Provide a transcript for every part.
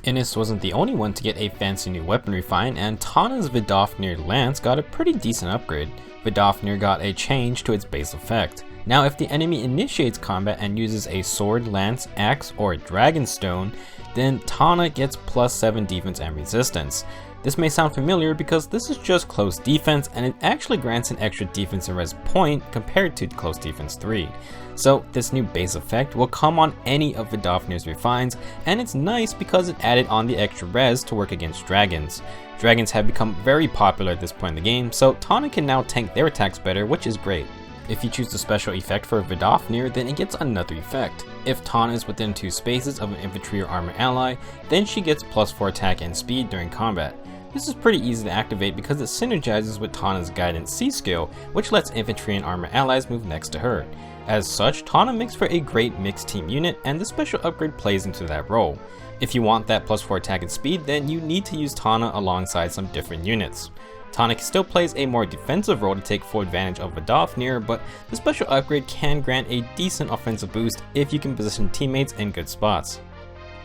Innes wasn't the only one to get a fancy new weapon refine, and Tana's Vidofnir lance got a pretty decent upgrade. Vidofnir got a change to its base effect. Now if the enemy initiates combat and uses a sword, lance, axe, or dragonstone, then Tana gets +7 defense and resistance. This may sound familiar because this is just close defense, and it actually grants an extra defense and res point compared to close defense 3. So this new base effect will come on any of Vidofnir's refines, and it's nice because it added on the extra res to work against dragons. Dragons have become very popular at this point in the game, so Tana can now tank their attacks better, which is great. If you choose the special effect for Vidofnir, then it gets another effect. If Tana is within 2 spaces of an infantry or armor ally, then she gets +4 attack and speed during combat. This is pretty easy to activate because it synergizes with Tana's Guidance C skill, which lets infantry and armor allies move next to her. As such, Tana makes for a great mixed team unit, and the special upgrade plays into that role. If you want that +4 attack and speed, then you need to use Tana alongside some different units. Tana still plays a more defensive role to take full advantage of Vidofnir, but the special upgrade can grant a decent offensive boost if you can position teammates in good spots.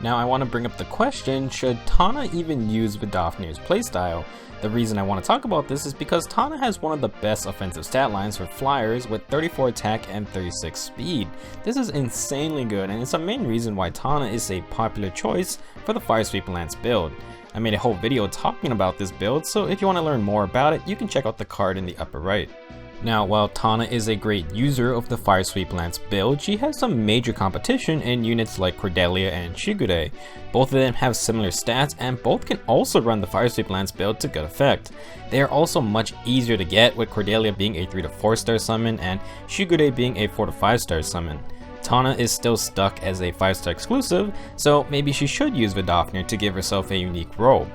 Now I want to bring up the question, should Tana even use Vidofnir's playstyle? The reason I want to talk about this is because Tana has one of the best offensive stat lines for flyers with 34 attack and 36 speed. This is insanely good, and it's a main reason why Tana is a popular choice for the Fire Sweep Lance build. I made a whole video talking about this build, so if you want to learn more about it, you can check out the card in the upper right. Now, while Tana is a great user of the Fire Sweep Lance build, she has some major competition in units like Cordelia and Shigure. Both of them have similar stats, and both can also run the Fire Sweep Lance build to good effect. They are also much easier to get, with Cordelia being a 3 to 4 star summon and Shigure being a 4 to 5 star summon. Tana is still stuck as a 5-star exclusive, so maybe she should use Vidofnir to give herself a unique role.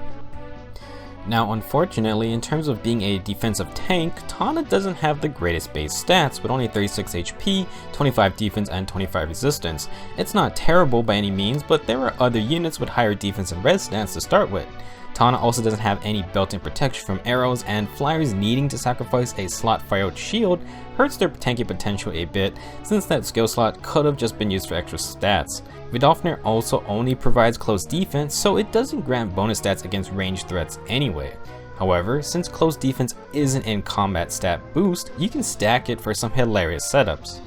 Now unfortunately, in terms of being a defensive tank, Tana doesn't have the greatest base stats with only 36 HP, 25 defense, and 25 resistance. It's not terrible by any means, but there are other units with higher defense and res stats to start with. Tana also doesn't have any built-in protection from arrows, and flyers needing to sacrifice a slot fire out shield hurts their tanky potential a bit, since that skill slot could have just been used for extra stats. Vidofnir also only provides close defense, so it doesn't grant bonus stats against ranged threats anyway. However, since close defense isn't in combat stat boost, you can stack it for some hilarious setups.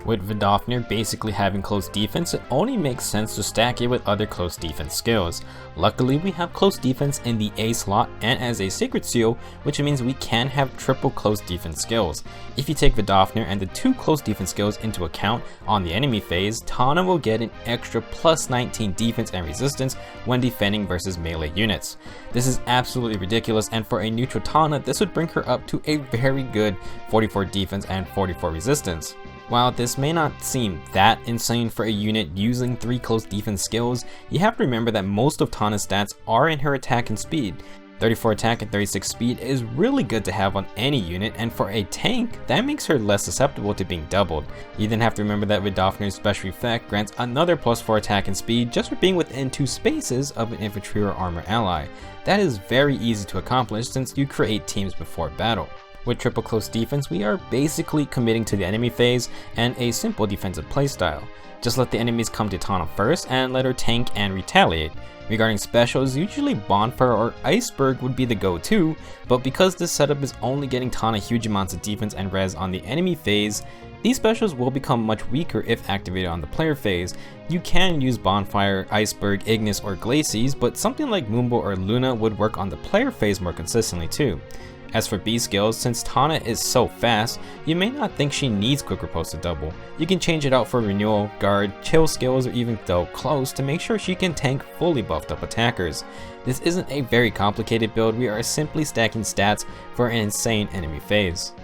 With Vidofnir basically having close defense, it only makes sense to stack it with other close defense skills. Luckily, we have close defense in the A slot and as a Sacred Seal, which means we can have triple close defense skills. If you take Vidofnir and the 2 close defense skills into account on the enemy phase, Tana will get an extra +19 defense and resistance when defending versus melee units. This is absolutely ridiculous, and for a neutral Tana, this would bring her up to a very good 44 defense and 44 resistance. While this may not seem that insane for a unit using 3 close defense skills, you have to remember that most of Tana's stats are in her attack and speed. 34 attack and 36 speed is really good to have on any unit, and for a tank, that makes her less susceptible to being doubled. You then have to remember that Vidofnir's special effect grants another +4 attack and speed just for being within 2 spaces of an infantry or armor ally. That is very easy to accomplish since you create teams before battle. With triple close defense, we are basically committing to the enemy phase and a simple defensive playstyle. Just let the enemies come to Tana first and let her tank and retaliate. Regarding specials, usually Bonfire or Iceberg would be the go-to, but because this setup is only getting Tana huge amounts of defense and res on the enemy phase, these specials will become much weaker if activated on the player phase. You can use Bonfire, Iceberg, Ignis, or Glacies, but something like Mumbo or Luna would work on the player phase more consistently too. As for B skills, since Tana is so fast, you may not think she needs Quick Riposte to double. You can change it out for Renewal, Guard, Chill skills, or even Go Close to make sure she can tank fully buffed up attackers. This isn't a very complicated build, we are simply stacking stats for an insane enemy phase.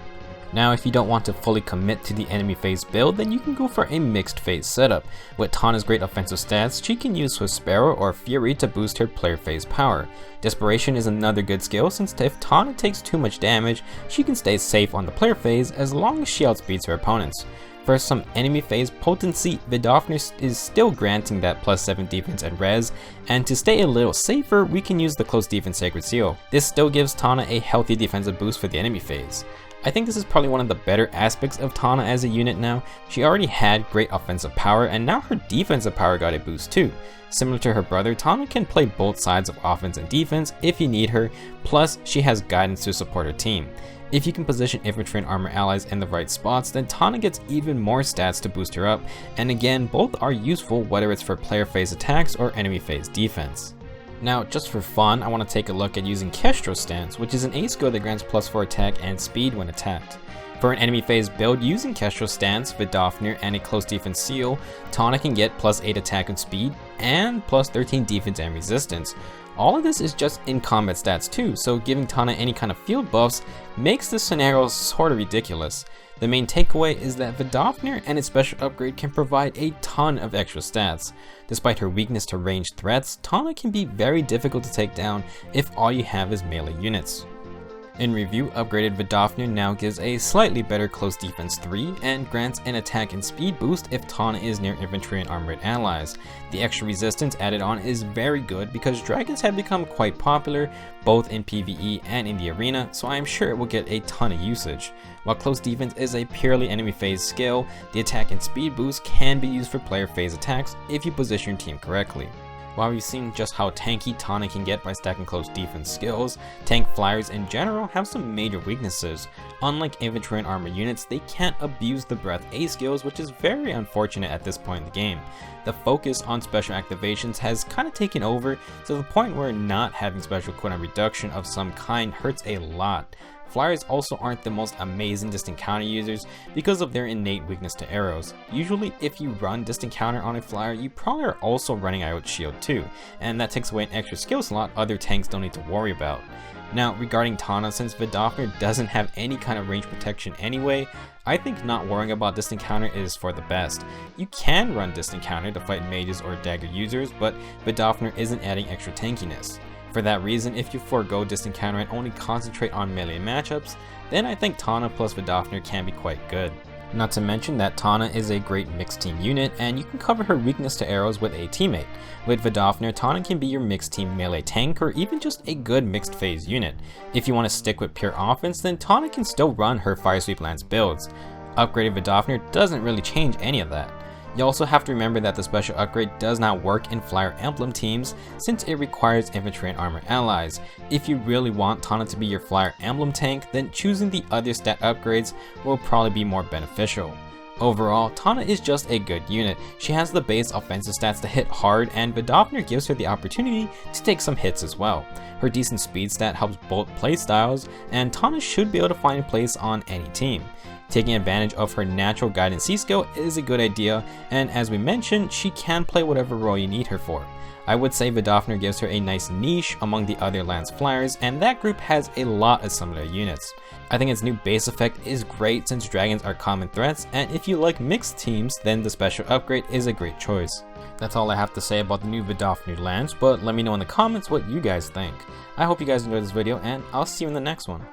Now if you don't want to fully commit to the enemy phase build, then you can go for a mixed phase setup. With Tana's great offensive stats, she can use Swift Sparrow or Fury to boost her player phase power. Desperation is another good skill, since if Tana takes too much damage, she can stay safe on the player phase as long as she outspeeds her opponents. For some enemy phase potency, Vidofnir is still granting that +7 defense and res, and to stay a little safer, we can use the close defense Sacred Seal. This still gives Tana a healthy defensive boost for the enemy phase. I think this is probably one of the better aspects of Tana as a unit now. She already had great offensive power, and now her defensive power got a boost too. Similar to her brother, Tana can play both sides of offense and defense if you need her, plus she has guidance to support her team. If you can position infantry and armor allies in the right spots, then Tana gets even more stats to boost her up, and again, both are useful whether it's for player phase attacks or enemy phase defense. Now, just for fun, I want to take a look at using KESTREL's stance, which is an A skill that grants +4 attack and speed when attacked. For an enemy phase build using KESTREL's stance, VIDOFNIR, and a close defense seal, Tana can get +8 attack and speed, and +13 defense and resistance. All of this is just in combat stats too, so giving Tana any kind of field buffs makes this scenario sorta ridiculous. The main takeaway is that VIDOFNIR and its special upgrade can provide a ton of extra stats. Despite her weakness to ranged threats, Tana can be very difficult to take down if all you have is melee units. In review, upgraded VIDOFNIR now gives a slightly better close defense 3 and grants an attack and speed boost if Tana is near infantry and armored allies. The extra resistance added on is very good because dragons have become quite popular both in PvE and in the arena, so I am sure it will get a ton of usage. While close defense is a purely enemy phase skill, the attack and speed boost can be used for player phase attacks if you position your team correctly. While we've seen just how tanky Tana can get by stacking close defense skills, tank flyers in general have some major weaknesses. Unlike infantry and armor units, they can't abuse the breath A skills, which is very unfortunate at this point in the game. The focus on special activations has kind of taken over to the point where not having special cooldown reduction of some kind hurts a lot. Flyers also aren't the most amazing distant counter users because of their innate weakness to arrows. Usually if you run distant counter on a flyer, you probably are also running IOT shield too, and that takes away an extra skill slot other tanks don't need to worry about. Now regarding Tana, since VIDOFNIR doesn't have any kind of range protection anyway, I think not worrying about distant counter is for the best. You can run distant counter to fight mages or dagger users, but VIDOFNIR isn't adding extra tankiness. For that reason, if you forego distant counter and only concentrate on melee matchups, then I think Tana plus VIDOFNIR can be quite good. Not to mention that Tana is a great mixed team unit, and you can cover her weakness to arrows with a teammate. With VIDOFNIR, Tana can be your mixed team melee tank or even just a good mixed phase unit. If you want to stick with pure offense, then Tana can still run her Fire Sweep Lance builds. Upgraded VIDOFNIR doesn't really change any of that. You also have to remember that the special upgrade does not work in Flyer Emblem teams since it requires infantry and armor allies. If you really want Tana to be your Flyer Emblem tank, then choosing the other stat upgrades will probably be more beneficial. Overall, Tana is just a good unit. She has the base offensive stats to hit hard, and VIDOFNIR gives her the opportunity to take some hits as well. Her decent speed stat helps both playstyles, and Tana should be able to find a place on any team. Taking advantage of her natural guidance C skill is a good idea, and as we mentioned, she can play whatever role you need her for. I would say VIDOFNIR gives her a nice niche among the other Lance Flyers, and that group has a lot of similar units. I think its new base effect is great since dragons are common threats, and if you like mixed teams, then the special upgrade is a great choice. That's all I have to say about the new VIDOFNIR Lance, but let me know in the comments what you guys think. I hope you guys enjoyed this video, and I'll see you in the next one.